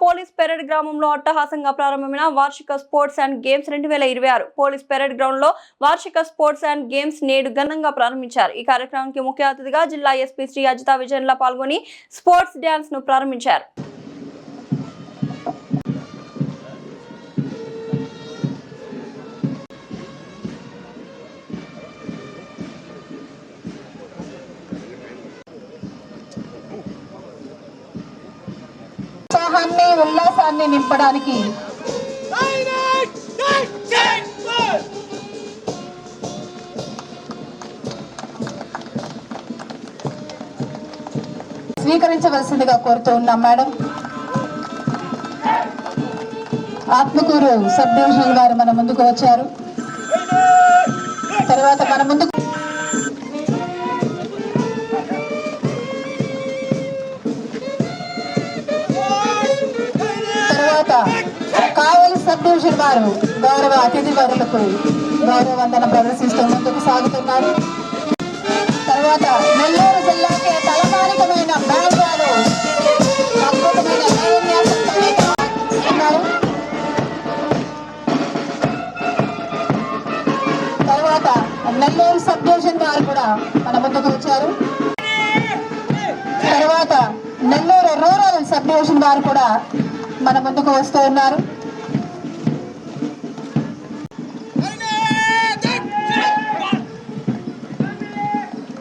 Police parade గ్రామంలో అట్టహాసంగా ప్రారంభమైన వార్షిక sports and games 2026 police parade ground లో వార్షిక స్పోర్ట్స్ అండ్ గేమ్స్ నేడు ఘనంగా ప్రారంభించారు. ఈ కార్యక్రమానికి ముఖ్య అతిథిగా జిల్లా ఎస్పీ శ్రీ అజితా విజయన్ల పాల్గొని స్పోర్ట్స్ డాన్స్ ను ప్రారంభించారు. ఉల్లాసాన్ని నింపడానికి స్వీకరించవలసిందిగా కోరుతూ ఉన్నాం మేడం. ఆత్మకూరు సబ్ డివిజనల్ గారు మన ముందుకు వచ్చారు. తర్వాత మన ముందుకు కావలి సబ్ డివిజన్ వారు గౌరవ అతిథి వర్గులకు గౌరవ వందన ప్రదర్శిస్తూ ముందుకు సాగుతున్నారు. తర్వాత నెల్లూరు జిల్లాకి తలమానికమైన బ్యాండ్లు అద్భుతమైన ఉన్నారు. తర్వాత నెల్లూరు సబ్ డివిజన్ వారు కూడా మన ముందుకు వచ్చారు. తర్వాత నెల్లూరు రూరల్ సబ్ డివిజన్ వారు కూడా మన ముందుకు వస్తూ ఉన్నారు.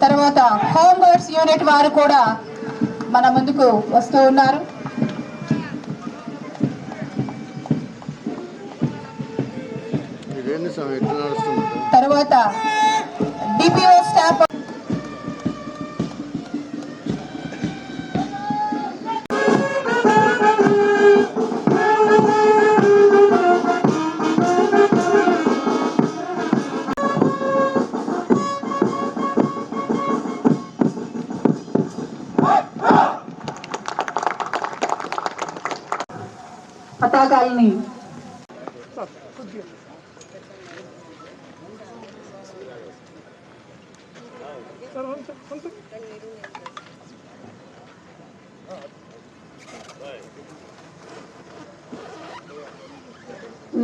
తర్వాత హోమ్ గార్డ్స్ యూనిట్ వారు కూడా మన ముందుకు వస్తూ ఉన్నారు. తర్వాత డిపిఓ స్టాఫ్ పతాకాలని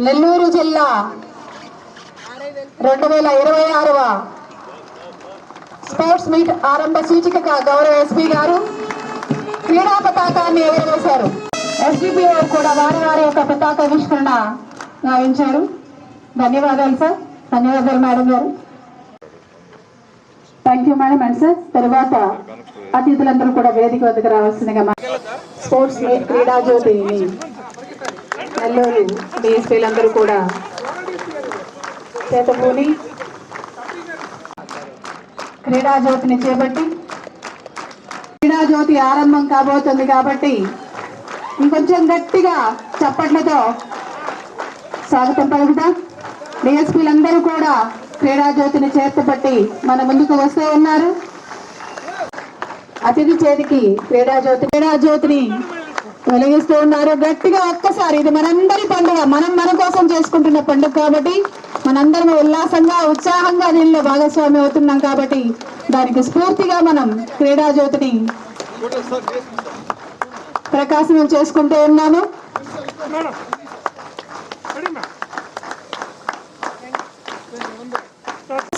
నెల్లూరు జిల్లా 2026వ స్పోర్ట్స్ మీట్ ఆరంభ సూచికగా గౌరవ ఎస్పీ గారు క్రీడా పతాకాన్ని ఎగురవేశారు. ఎస్డిపిఓ కూడా వారి వారి యొక్క పతాకావిష్కరణ గావించారు. ధన్యవాదాలు సార్. ధన్యవాదాలు మేడం గారు. Thank you madam and sir. తర్వాత అతిథులందరూ కూడా వేదిక వద్దకు రావాల్సిందిగా స్పోర్ట్స్ మీట్ క్రీడా జ్యోతిని నెల్లూరు డిఎస్పీలందరూ కూడా చేతపూని క్రీడా జ్యోతిని చేపట్టి క్రీడా జ్యోతి ఆరంభం కాబోతుంది కాబట్టి ఇంకొంచెం గట్టిగా చప్పట్లతో స్వాగతం పలుకుతాం. డిఎస్పీలందరూ కూడా క్రీడా జ్యోతిని చేతపట్టి మన ముందుకు వస్తూ ఉన్నారు. అతిథి చేతికి క్రీడా జ్యోతిని వెలిగిస్తూ ఉన్నారు. గట్టిగా ఒక్కసారి, ఇది మనందరి పండుగ, మనం మన కోసం చేసుకుంటున్న పండుగ కాబట్టి మనందరం ఉల్లాసంగా ఉత్సాహంగా దీనిలో భాగస్వామి అవుతున్నాం కాబట్టి దానికి స్ఫూర్తిగా మనం క్రీడా జ్యోతిని ప్రకాశనం చేసుకుంటూ ఉన్నాను.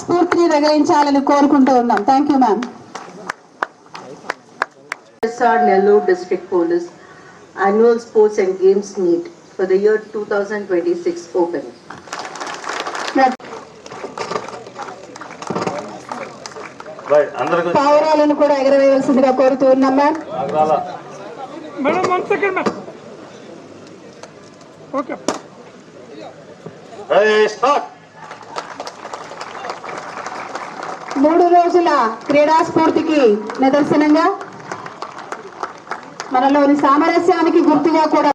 స్ఫూర్తిని రగిలించాలని కోరుకుంటూ ఉన్నాం. Thank you ma'am. Nellore District Police Annual Sports and Games Meet for the year 2026 open. పావురాలను కూడా ఎగరవేయవలసిందిగా కోరుతూ ఉన్నాం ma'am. Madam 1 second ma'am. Okay. Start. 3 రోజుల క్రీడా స్ఫూర్తికి నిదర్శనంగా మనలోని సామరస్యానికి గుర్తుగా కూడా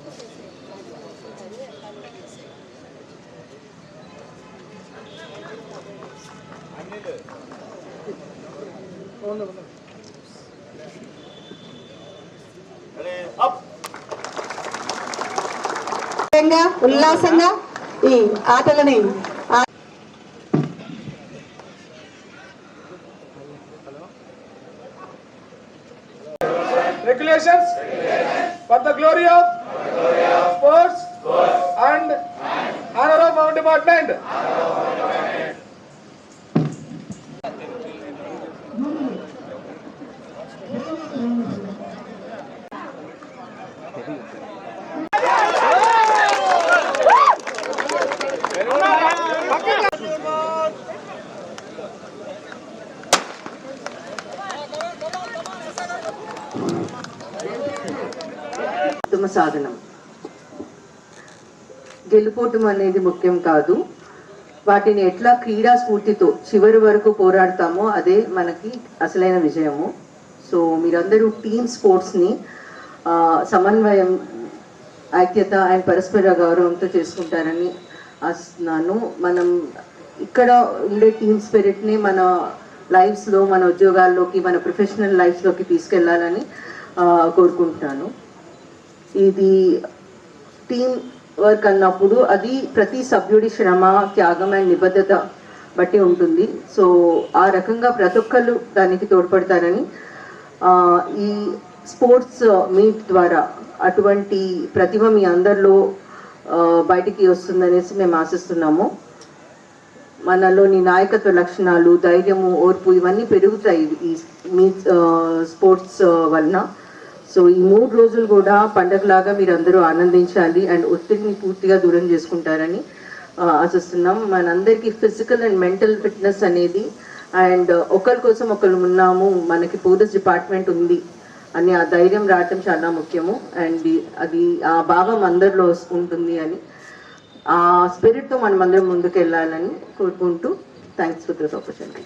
ఉల్లాసంగా ఈ ఆటలని regulations for the glory of Sports and Honor of our Department. ఉత్తమ సాధనం. గెలుపోవటం అనేది ముఖ్యం కాదు, వాటిని ఎట్లా క్రీడా స్ఫూర్తితో చివరి వరకు పోరాడతామో అదే మనకి అసలైన విజయము. సో మీరందరూ టీమ్ స్పోర్ట్స్ని సమన్వయం, ఐక్యత అండ్ పరస్పర గౌరవంతో చేసుకుంటారని ఆశిస్తున్నాను. మనం ఇక్కడ ఉండే టీమ్ స్పిరిట్ని మన లైఫ్స్లో, మన ఉద్యోగాల్లోకి, మన ప్రొఫెషనల్ లైఫ్లోకి తీసుకెళ్లాలని కోరుకుంటున్నాను. ఇది టీమ్ వర్క్ అన్నప్పుడు అది ప్రతి సభ్యుడి శ్రమ, త్యాగం అండ్ నిబద్ధత బట్టి ఉంటుంది. సో ఆ రకంగా ప్రతి ఒక్కళ్ళు దానికి తోడ్పడతారని ఈ స్పోర్ట్స్ మీట్ ద్వారా అటువంటి ప్రతిభ మీ అందరిలో బయటికి వస్తుందనేసి మేము ఆశిస్తున్నాము. మనలోని నాయకత్వ లక్షణాలు, ధైర్యము, ఓర్పు ఇవన్నీ పెరుగుతాయి ఈ మీట్ స్పోర్ట్స్ వలన. సో ఈ 3 రోజులు కూడా పండగలాగా మీరు అందరూ ఆనందించాలి అండ్ ఒత్తిడిని పూర్తిగా దూరం చేసుకుంటారని ఆశిస్తున్నాం. మనందరికీ ఫిజికల్ అండ్ మెంటల్ ఫిట్నెస్ అనేది అండ్ ఒకరి కోసం ఒకరు ఉన్నాము, మనకి పోలీస్ డిపార్ట్మెంట్ ఉంది అని ఆ ధైర్యం రావటం చాలా ముఖ్యము. అండ్ అది ఆ భావం అందరిలో ఉంటుంది అని, ఆ స్పిరిట్తో మనం అందరం ముందుకు వెళ్ళాలని కోరుకుంటూ థ్యాంక్స్ ఫర్ దిస్ ఆపర్చునిటీ.